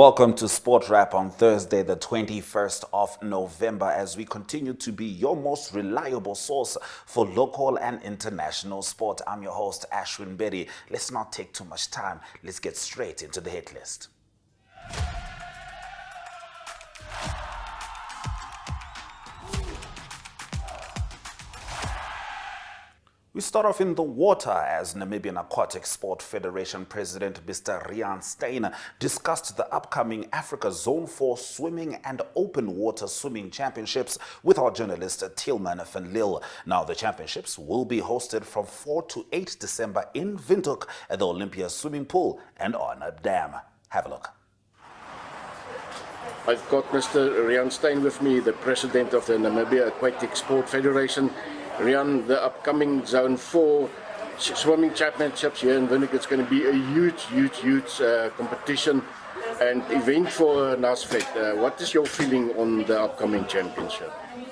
Welcome to Sportwrap on Thursday, the 21st of November, as we continue to be your most reliable source for local and international sport. I'm your host, Ashwin Betty. Let's not take too much time. Let's get straight into the hit list. We start off in the water as Namibian Aquatic Sport Federation President Mr. Rian Steyn discussed the upcoming Africa Zone 4 Swimming and Open Water Swimming Championships with our journalist Tilman van Lille. Now the championships will be hosted from 4 to 8 December in Windhoek at the Olympia Swimming Pool and on a dam. Have a look. I've got Mr. Rian Steyn with me, the president of the Namibia Aquatic Sport Federation. Rian, the upcoming Zone 4 swimming championships here in Windhoek, it's going to be a huge competition and event for NASFED. What is your feeling on the upcoming championship?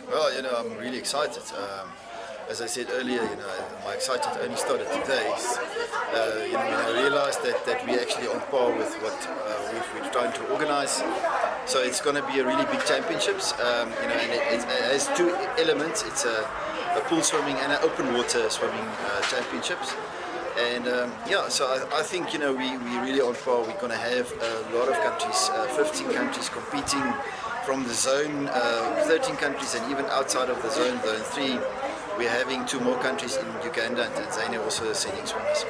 Well, I'm really excited. As I said earlier, my excitement only started today. When I realized that we're actually on par with what we're trying to organize. So it's going to be a really big championships, and it has two elements. It's a pool swimming and an open water swimming championships. And so I think we really on par. We're going to have a lot of countries, 15 countries competing from the zone, 13 countries, and even outside of the zone 3. We're having 2 more countries in Uganda and Tanzania also sending swimmers.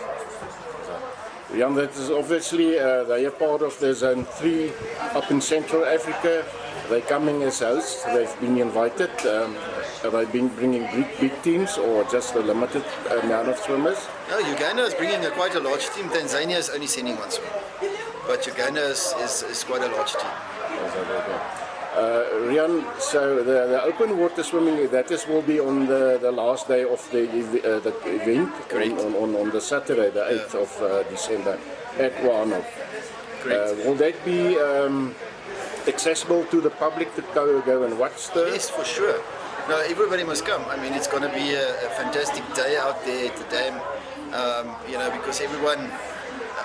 Jan, that is obviously they are part of the Zone 3 up in Central Africa. They're coming as hosts. They've been invited. Have they been bringing big teams or just a limited amount of swimmers? No, Uganda is bringing quite a large team. Tanzania is only sending 1 swimmer. But Uganda is quite a large team. Rian, so the open water swimming, will be on the last day of the event. Correct. On the Saturday, the 8th of December at Wano. Correct. Will that be accessible to the public to go and watch the? Yes, for sure. No, everybody must come. I mean, it's going to be a fantastic day out there at the dam. Because everyone.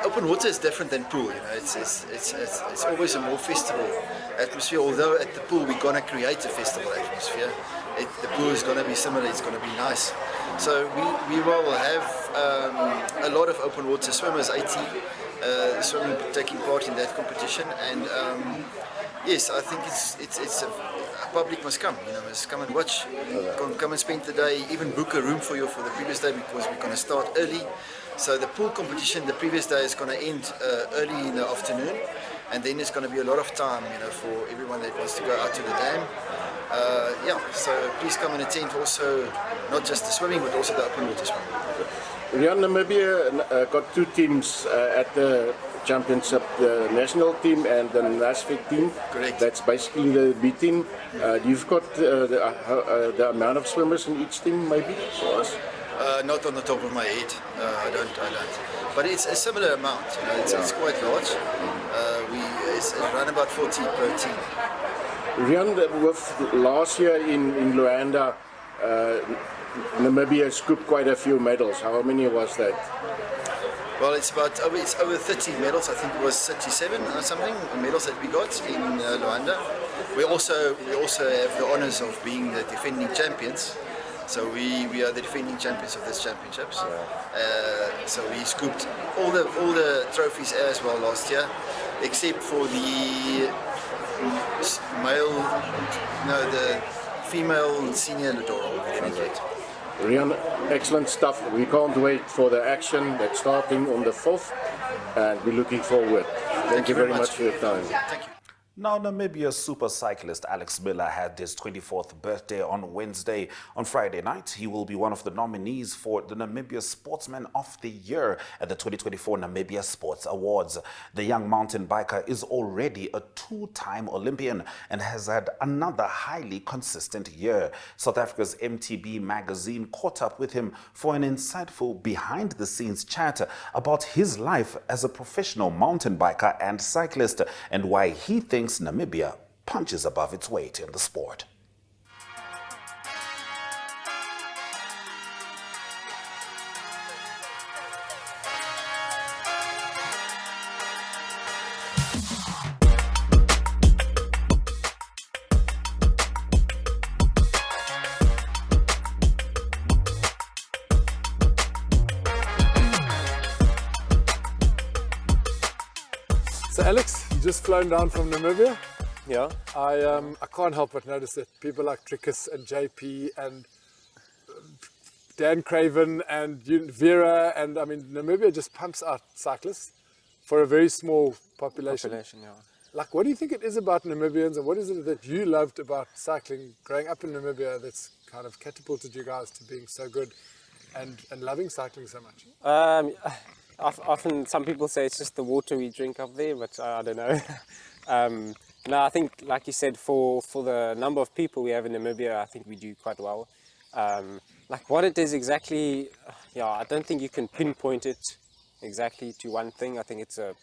Open water is different than pool. It's always a more festival atmosphere. Although at the pool we're gonna create a festival atmosphere. The pool is gonna be similar. It's gonna be nice. So we will have a lot of open water swimmers, 80 swimming taking part in that competition. And yes, I think it's a public must come. Must come and watch. Come and spend the day. Even book a room for you for the previous day because we're gonna start early. So the pool competition the previous day is going to end early in the afternoon, and then there's going to be a lot of time, for everyone that wants to go out to the dam. So please come and attend also, not just the swimming, but also the open water swimming. Rian, Namibia got 2 teams at the championship, the national team and the NASFED team. Correct. That's basically the B team. You've got the amount of swimmers in each team, maybe, for us? Not on the top of my head. I don't. But it's a similar amount. It's quite large. It's around about 40 per team. Rian, with last year in Luanda, Namibia scooped quite a few medals. How many was that? Well, it's over 30 medals. I think it was 37 or something medals that we got in Luanda. We also have the honors of being the defending champions. So we are the defending champions of this championships. So we scooped all the trophies as well last year, except for the female senior littoral. Rian, excellent stuff. We can't wait for the action that's starting on the 4th, and we're looking forward. Thank you very much for your time. Thank you. Now, Namibia's super cyclist Alex Miller had his 24th birthday on Wednesday. On Friday night, he will be one of the nominees for the Namibia Sportsman of the Year at the 2024 Namibia Sports Awards. The young mountain biker is already a 2-time Olympian and has had another highly consistent year. South Africa's MTB magazine caught up with him for an insightful behind-the-scenes chat about his life as a professional mountain biker and cyclist and why he thinks Namibia punches above its weight in the sport. just flown down from Namibia. Yeah. I can't help but notice that people like Trickus and JP and Dan Craven and Vera, and I mean, Namibia just pumps out cyclists for a very small population. Yeah. Like, what do you think it is about Namibians, and what is it that you loved about cycling growing up in Namibia that's kind of catapulted you guys to being so good and loving cycling so much? Often some people say it's just the water we drink up there, but I don't know. No, I think, like you said, for the number of people we have in Namibia, I think we do quite well. Like what it is exactly, yeah, I don't think you can pinpoint it exactly to one thing. I think it's a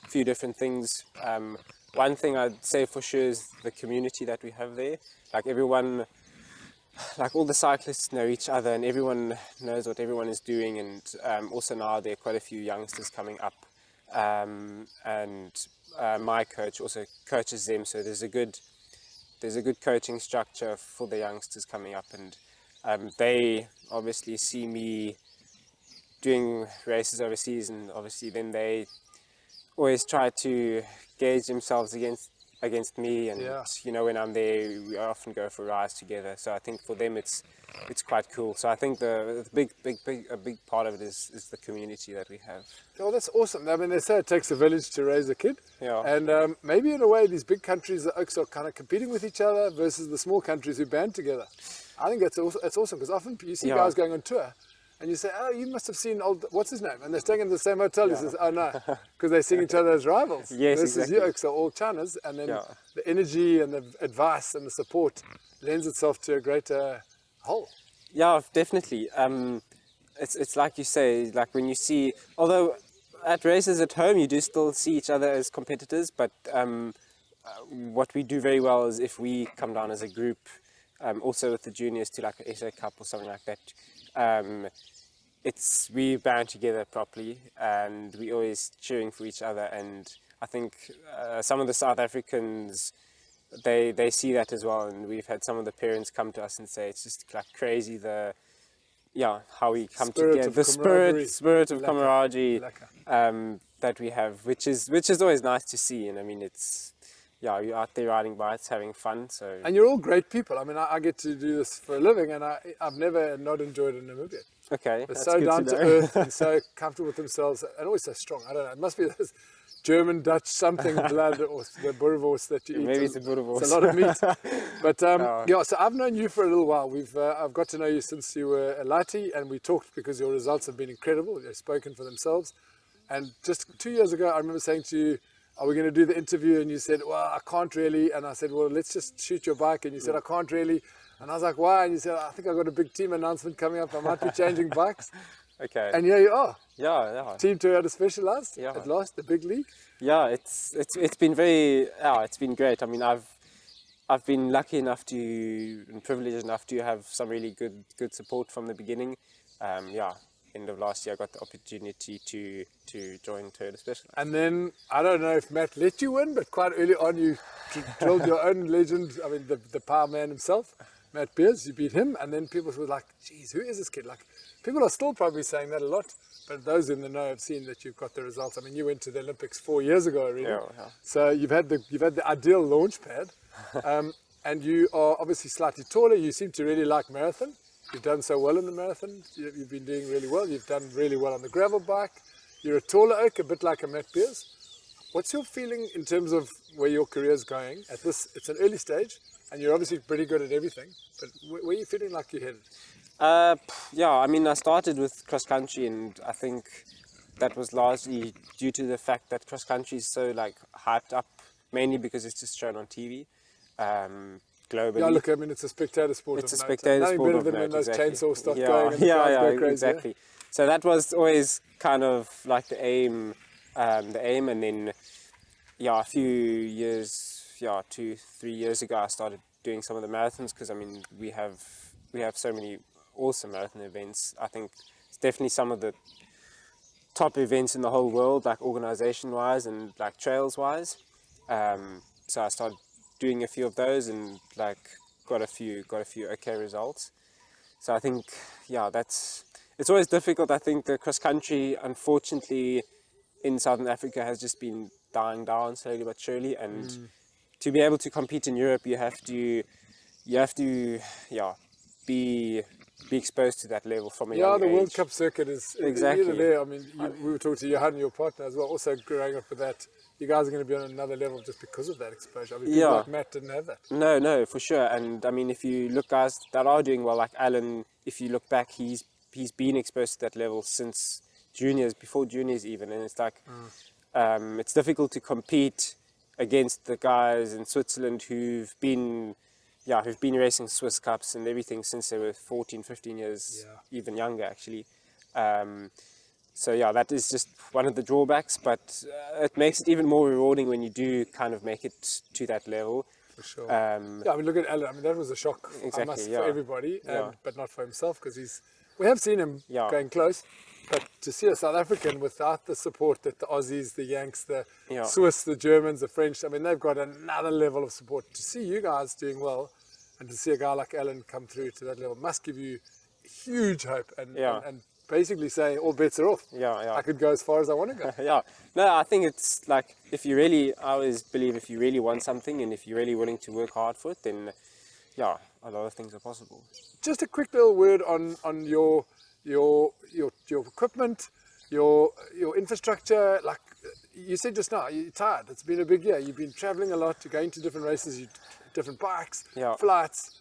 few different things. One thing I'd say for sure is the community that we have there. Like everyone, like all the cyclists know each other and everyone knows what everyone is doing, and also now there are quite a few youngsters coming up, and my coach also coaches them, so there's a good coaching structure for the youngsters coming up, and they obviously see me doing races overseas, and obviously then they always try to gauge themselves against me, and you know, when I'm there we often go for rides together, so I think for them it's quite cool. So I think a big part of it is the community that we have. Oh, that's awesome. I mean, they say it takes a village to raise a kid. Yeah. And maybe in a way these big countries, the Oaks, are kind of competing with each other versus the small countries who band together. I think that's awesome, because often you see guys going on tour and you say, oh, you must have seen old, what's his name? And they're staying in the same hotel. He says, oh no, because they're seeing each other as rivals. Yes, versus exactly. you Oaks are all Chinas, and then the energy and the advice and the support lends itself to a greater whole. Yeah, definitely. It's like you say, like when you see, although at races at home you do still see each other as competitors, but what we do very well is if we come down as a group, also with the juniors to like an SA Cup or something like that, we band together properly and we always cheering for each other, and I think some of the South Africans, they see that as well, and we've had some of the parents come to us and say it's just like crazy how we come together, the spirit of camaraderie that we have, which is always nice to see. And I mean, you're out there riding bikes, having fun. So, and you're all great people. I mean, I get to do this for a living, and I've never not enjoyed it in Namibia. Okay, they're so down to earth and so comfortable with themselves, and always so strong. I don't know, it must be this German, Dutch, something blood, or the boerewors that you eat. Maybe it's a boerewors. It's a lot of meat. But so I've known you for a little while. I've got to know you since you were a lighty, and we talked because your results have been incredible. They've spoken for themselves. And just 2 years ago, I remember saying to you, are we going to do the interview? And you said, well, I can't really. And I said, well, let's just shoot your bike. And you said, I can't really. And I was like, why? And you said, I think I've got a big team announcement coming up. I might be changing bikes. Okay. And here you are. Yeah. Team Toyota Specialized at last, the big league. Yeah, it's been it's been great. I mean, I've been lucky enough and privileged enough to have some really good support from the beginning. End of last year I got the opportunity to join Toyota Specialized. And then, I don't know if Matt let you win, but quite early on you drilled your own legend, I mean the power man himself, Matt Beers. You beat him, and then people were like, geez, who is this kid? Like, people are still probably saying that a lot, but those in the know have seen that you've got the results. I mean, you went to the Olympics 4 years ago already. Yeah. So you've had the ideal launch pad, and you are obviously slightly taller. You seem to really like marathon. You've done so well in the marathon. You've been doing really well. You've done really well on the gravel bike. You're a taller oak, a bit like a Matt Beers. What's your feeling in terms of where your career is going at this? It's an early stage, and you're obviously pretty good at everything. But where are you feeling like you're headed? I mean, I started with cross country, and I think that was largely due to the fact that cross country is so like hyped up, mainly because it's just shown on TV. Globally. Yeah, look, I mean, it's a spectator sport. It's a spectator sport of note. When those chainsaw stuff yeah, going and the guys go crazy. Exactly. So that was always kind of like the aim, and then a few years, 2-3 years ago, I started doing some of the marathons, because I mean we have so many awesome marathon events. I think it's definitely some of the top events in the whole world, like organization wise and like trails wise. So I started doing a few of those and like got a few okay results. So I think it's always difficult. I think the cross country, unfortunately, in Southern Africa has just been dying down slowly but surely. And to be able to compete in Europe, you have to be exposed to that level from a young age. The World Cup circuit is Exactly. there. I mean, we were talking to Johan, your partner as well, also growing up with that. You guys are going to be on another level just because of that exposure. I mean, people like Matt didn't have that. No, for sure. And I mean, if you look guys that are doing well, like Alan, if you look back, he's been exposed to that level since juniors, before juniors even. And it's like, it's difficult to compete against the guys in Switzerland who've been racing Swiss Cups and everything since they were 14, 15 years, even younger actually. So that is just one of the drawbacks, but it makes it even more rewarding when you do kind of make it to that level. For sure. I mean, look at Alan. I mean, that was a shock for everybody, but not for himself, because we have seen him going close. But to see a South African without the support that the Aussies, the Yanks, the Swiss, the Germans, the French, I mean, they've got another level of support. To see you guys doing well and to see a guy like Alan come through to that level must give you huge hope and basically say all bets are off. I could go as far as I want to go. No, I think it's like, I always believe if you really want something and if you're really willing to work hard for it, then a lot of things are possible. Just a quick little word on your equipment, your infrastructure. Like you said just now, you're tired. It's been a big year. You've been traveling a lot, you're going to different races, different bikes, flights.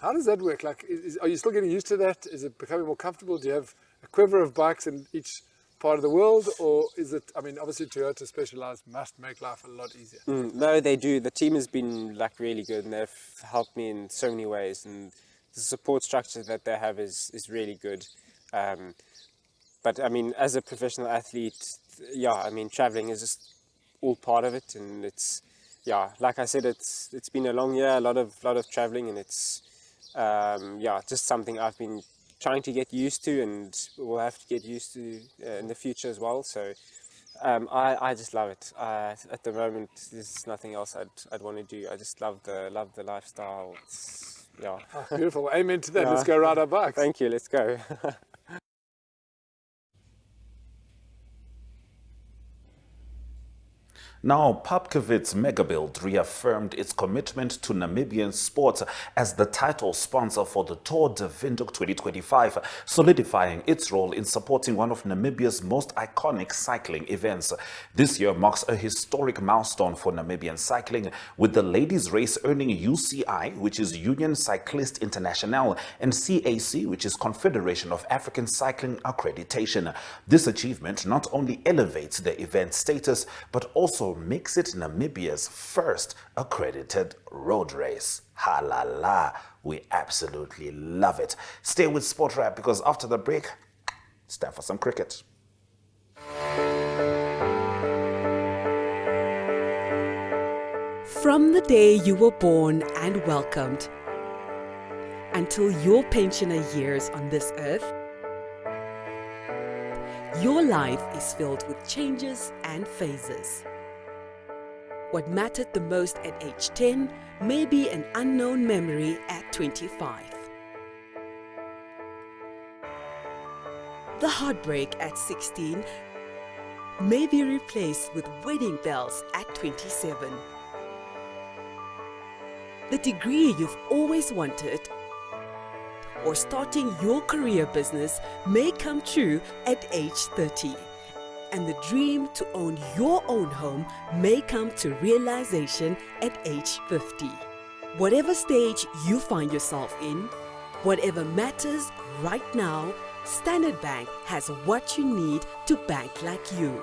How does that work? Like, are you still getting used to that? Is it becoming more comfortable? Do you have a quiver of bikes in each part of the world, or is it? I mean, obviously Toyota Specialized must make life a lot easier. No, they do. The team has been like really good, and they've helped me in so many ways. And the support structure that they have is really good. But I mean, as a professional athlete, I mean, traveling is just all part of it, and it's like I said, it's been a long year, a lot of traveling, and it's just something I've been trying to get used to, and will have to get used to in the future as well. So I just love it. At the moment, there's nothing else I'd want to do. I just love the lifestyle. It's, beautiful. Amen to that. Let's go ride our bikes. Thank you. Let's go. Now, Papkevitz Megabuild reaffirmed its commitment to Namibian sports as the title sponsor for the Tour de Windhoek 2025, solidifying its role in supporting one of Namibia's most iconic cycling events. This year marks a historic milestone for Namibian cycling, with the ladies' race earning UCI, which is Union Cycliste Internationale, and CAC, which is Confederation of African Cycling accreditation. This achievement not only elevates the event's status, but also makes it Namibia's first accredited road race. Halala, we absolutely love it. Stay with Sportwrap, because after the break, it's time for some cricket. From the day you were born and welcomed until your pensioner years on this earth, your life is filled with changes and phases. What mattered the most at age 10 may be an unknown memory at 25. The heartbreak at 16 may be replaced with wedding bells at 27. The degree you've always wanted or starting your career business may come true at age 30. And the dream to own your own home may come to realization at age 50. Whatever stage you find yourself in, whatever matters right now, Standard Bank has what you need to bank like you.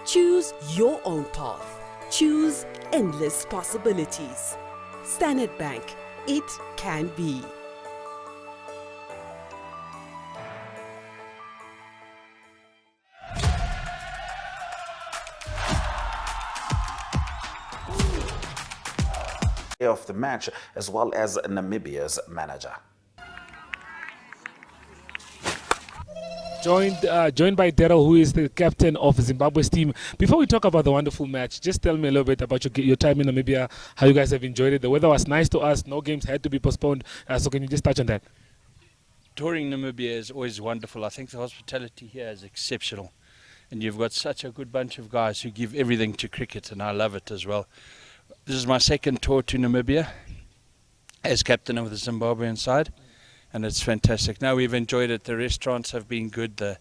Choose your own path. Choose endless possibilities. Standard Bank, it can be. Of the match, as well as Namibia's manager. Joined by Daryl, who is the captain of Zimbabwe's team. Before we talk about the wonderful match, just tell me a little bit about your time in Namibia, how you guys have enjoyed it. The weather was nice to us, no games had to be postponed, so can you just touch on that? Touring Namibia is always wonderful. I think the hospitality here is exceptional. and you've got such a good bunch of guys who give everything to cricket, and I love it as well. This is my second tour to Namibia as captain of the Zimbabwean side, and it's fantastic. Now we've enjoyed it. The restaurants have been good.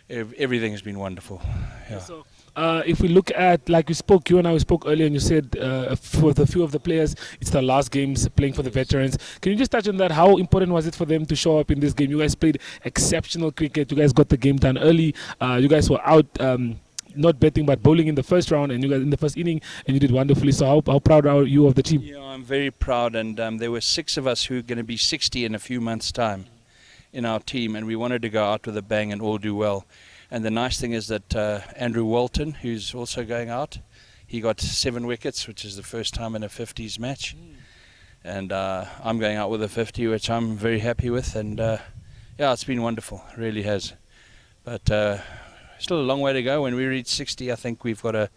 Everything has been wonderful. Yeah. So, if we look at, like you and I spoke earlier, and you said for the few of the players, it's the last games playing for the veterans. Can you just touch on that? How important was it for them to show up in this game? You guys played exceptional cricket. You guys got the game done early. You guys were out. Not batting but bowling in the first round, and you guys in the first inning, and you did wonderfully. So how proud are you of the team? Yeah, I'm very proud, and there were 6 of us who are going to be 60 in a few months' time in our team, and we wanted to go out with a bang and all do well. And the nice thing is that Andrew Walton, who's also going out, he got 7 wickets, which is the first time in a 50s match. And I'm going out with a 50, which I'm very happy with, and yeah, it's been wonderful, it really has. But still a long way to go. When we reach 60, I think we've got a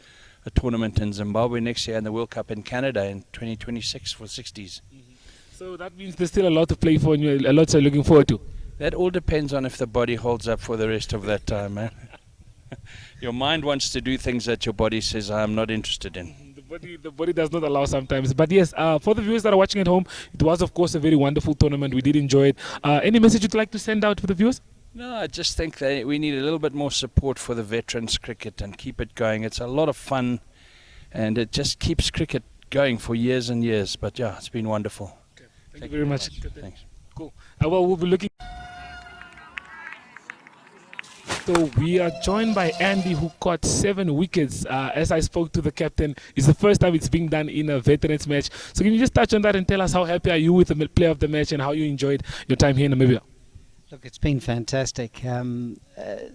tournament in Zimbabwe next year and the World Cup in Canada in 2026 for 60s. So that means there's still a lot to play for, and a lot you're looking forward to. That all depends on if the body holds up for the rest of that time, man. Your mind wants to do things that your body says, I'm not interested in. The body does not allow sometimes. But yes, for the viewers that are watching at home, it was of course a very wonderful tournament. We did enjoy it. Any message you'd like to send out to the viewers? No, I just think that we need a little bit more support for the veterans cricket and keep it going. It's a lot of fun, and it just keeps cricket going for years and years. But yeah, it's been wonderful. Okay. Thank you very much. Thanks. Cool. Well, we'll be looking. So we are joined by Andy, who caught 7 wickets. As I spoke to the captain, it's the first time it's being done in a veterans match. So can you just touch on that and tell us how happy are you with the player of the match and how you enjoyed your time here in Namibia? Look, it's been fantastic.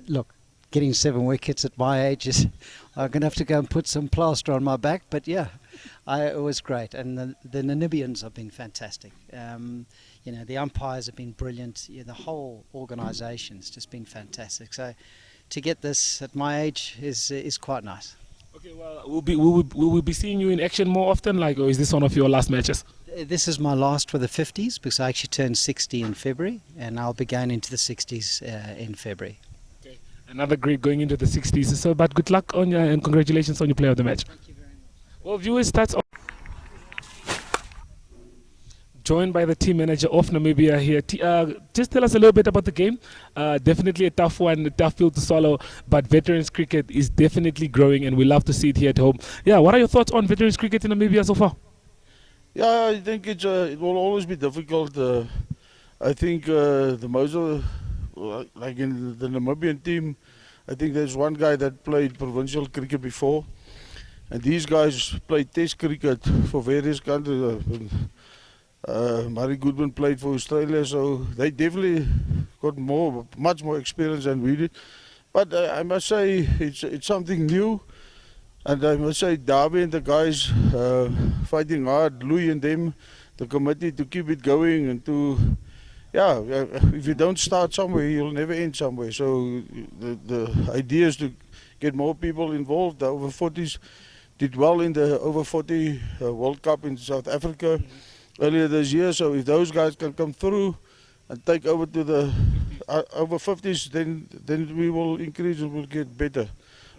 Look, getting 7 wickets at my age is, I'm going to have to go and put some plaster on my back. But yeah, it was great. And the Namibians have been fantastic. You know, the umpires have been brilliant. The whole organisation's just been fantastic. So to get this at my age is quite nice. Okay, well, will we be seeing you in action more often, or is this one of your last matches? This is my last for the 50s because I actually turned 60 in February, and I'll be going into the 60s in February. Okay. Another great going into the 60s. So, but good luck on you and congratulations on your player of the match. Thank you very much. Well, viewers, that's all. Joined by the team manager of Namibia here. Just tell us a little bit about the game. Definitely a tough one, a tough pill to swallow, but veterans cricket is definitely growing, and we love to see it here at home. Yeah, what are your thoughts on veterans cricket in Namibia so far? Yeah, I think it will always be difficult. I think the most of, like in the Namibian team, I think there's one guy that played provincial cricket before, and these guys played test cricket for various countries. Murray Goodman played for Australia, so they definitely got much more experience than we did. But I must say it's something new, and I must say Darby and the guys fighting hard, Louis and them, the committee to keep it going and to, yeah, if you don't start somewhere, you'll never end somewhere. So the idea is to get more people involved. The over 40s did well in the over 40 World Cup in South Africa earlier this year, so if those guys can come through and take over to the over 50s, then we will increase and we'll get better.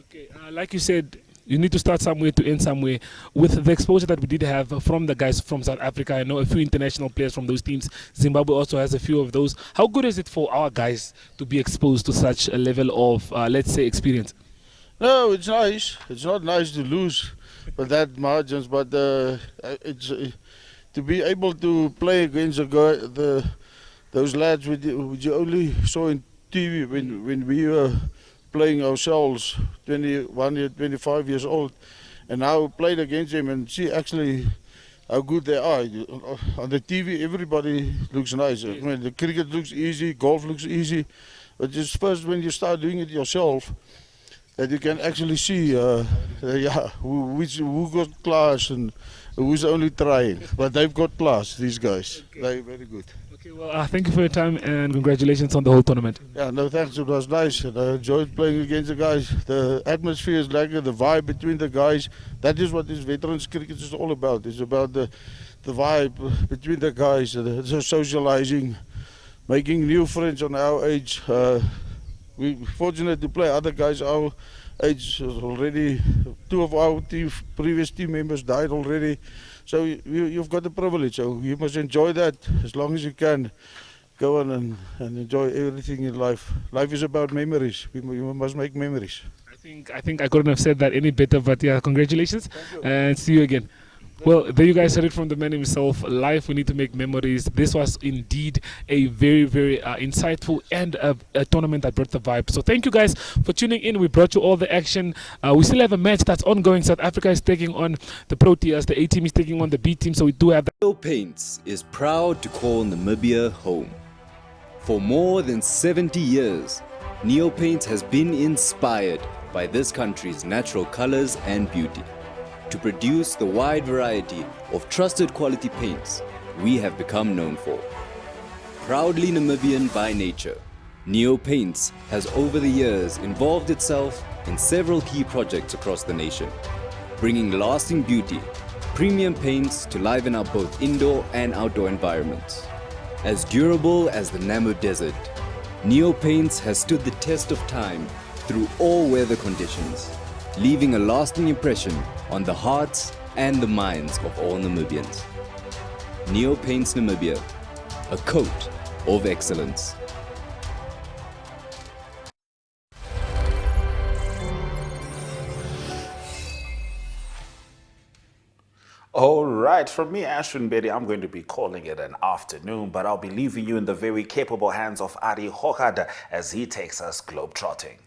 Okay, like you said, you need to start somewhere to end somewhere. With the exposure that we did have from the guys from South Africa, I know a few international players from those teams. Zimbabwe also has a few of those. How good is it for our guys to be exposed to such a level of, let's say, experience? No, it's nice. It's not nice to lose with that margins, but it's to be able to play against those lads which you only saw in TV when we were playing ourselves, 21, 25 years old, and now played against them and see actually how good they are. On the TV, everybody looks nice. I mean, the cricket looks easy, golf looks easy, but it's first when you start doing it yourself that you can actually see who got class and who's only trying. But they've got class, these guys. Okay. They're very good. Okay, well, thank you for your time and congratulations on the whole tournament. Yeah, no thanks. It was nice. And I enjoyed playing against the guys. The atmosphere is like the vibe between the guys. That is what this veterans cricket is all about. It's about the vibe between the guys, the socializing, making new friends on our age. we're fortunate to play other guys our age already. 2 of our previous team members died already. So you've got the privilege, so you must enjoy that as long as you can. Go on and enjoy everything in life. Life is about memories. We must make memories. I think I couldn't have said that any better, but yeah, congratulations and see you again. Well, there you guys heard it from the man himself. Life, we need to make memories. This was indeed a very, very insightful and a tournament that brought the vibe. So thank you guys for tuning in. We brought you all the action. We still have a match that's ongoing. South Africa is taking on the Proteas. The A team is taking on the B team. So we do have that. Neo Paints is proud to call Namibia home. For more than 70 years, Neo Paints has been inspired by this country's natural colors and beauty. To produce the wide variety of trusted quality paints we have become known for. Proudly Namibian by nature, Neo Paints has over the years involved itself in several key projects across the nation, bringing lasting beauty, premium paints to liven up both indoor and outdoor environments. As durable as the Namib Desert, Neo Paints has stood the test of time through all weather conditions, leaving a lasting impression on the hearts and the minds of all Namibians. Neo Paints Namibia, a coat of excellence. All right, from me, Ashwin Bedi, I'm going to be calling it an afternoon, but I'll be leaving you in the very capable hands of Ari Hokada as he takes us globetrotting.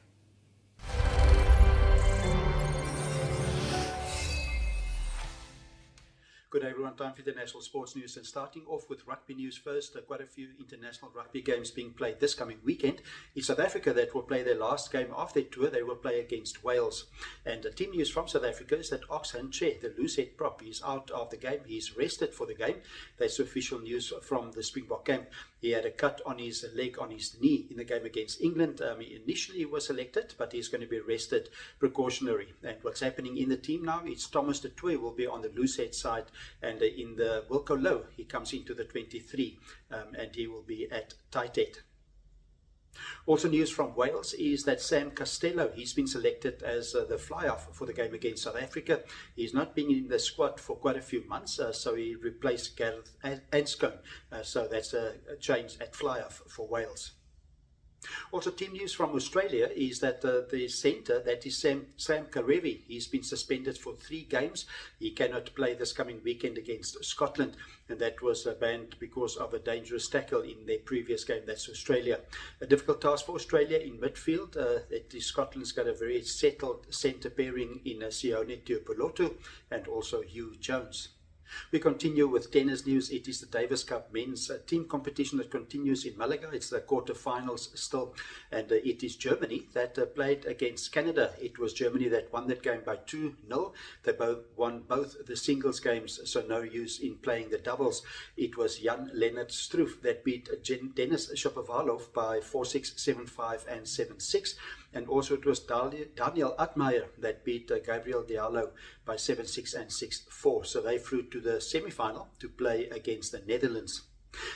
Good day everyone, time for international sports news, and starting off with rugby news first. Quite a few international rugby games being played this coming weekend. In South Africa, that will play their last game of their tour. They will play against Wales. And team news from South Africa is that Ox Hanche, the loosehead prop, is out of the game. He's rested for the game. That's official news from the Springbok camp. He had a cut on his leg, on his knee in the game against England. He initially was selected, but he's going to be rested precautionary. And what's happening in the team now is Thomas de Toey will be on the loosehead side, and in the Wilco Low, he comes into the 23, and he will be at tight head. Also news from Wales is that Sam Costello, he's been selected as the fly-off for the game against South Africa. He's not been in the squad for quite a few months, so he replaced Gareth Anscombe. So that's a change at fly-off for Wales. Also, team news from Australia is that the centre, that is Sam Karevi, he's been suspended for 3 games. He cannot play this coming weekend against Scotland, and that was banned because of a dangerous tackle in their previous game. That's Australia. A difficult task for Australia in midfield. Scotland's got a very settled centre pairing in Sione Tuipulotu and also Hugh Jones. We continue with tennis news. It is the Davis Cup men's team competition that continues in Malaga. It's the quarterfinals still, and it is Germany that played against Canada. It was Germany that won that game by 2-0. They both won both the singles games, so no use in playing the doubles. It was Jan-Lennard Struff that beat Denis Shapovalov by 4-6, 7-5 and 7-6. And also it was Daniel Admire that beat Gabriel Diallo by 7-6 and 6-4. So they flew to the semi-final to play against the Netherlands.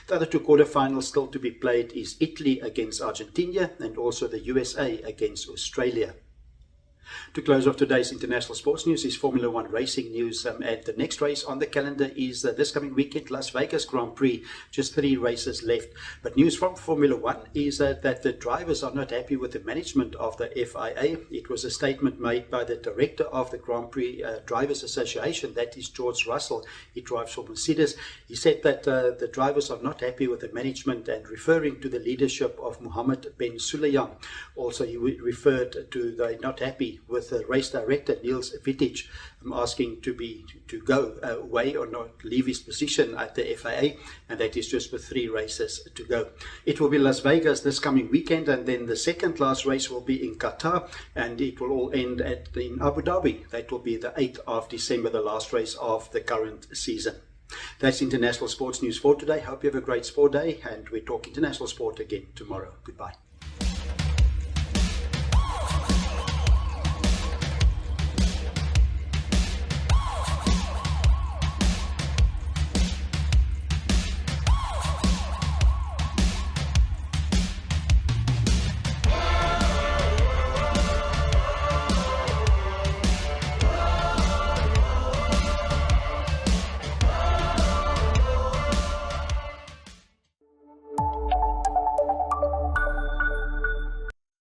The other 2 quarterfinals still to be played is Italy against Argentina and also the USA against Australia. To close off today's international sports news is Formula 1 racing news, and the next race on the calendar is this coming weekend, Las Vegas Grand Prix. Just 3 races left. But news from Formula 1 is that the drivers are not happy with the management of the FIA. It was a statement made by the director of the Grand Prix Drivers Association, that is George Russell. He drives for Mercedes. He said that the drivers are not happy with the management, and referring to the leadership of Mohammed Ben Sulayem. Also, he referred to they're not happy with the race director Niels Wittich, asking to go away or not leave his position at the FIA, and that is just with 3 races to go. It will be Las Vegas this coming weekend, and then the second last race will be in Qatar, and it will all end in Abu Dhabi. That will be the 8th of December, the last race of the current season. That's international sports news for today. Hope you have a great sport day, and we talk international sport again tomorrow. Goodbye.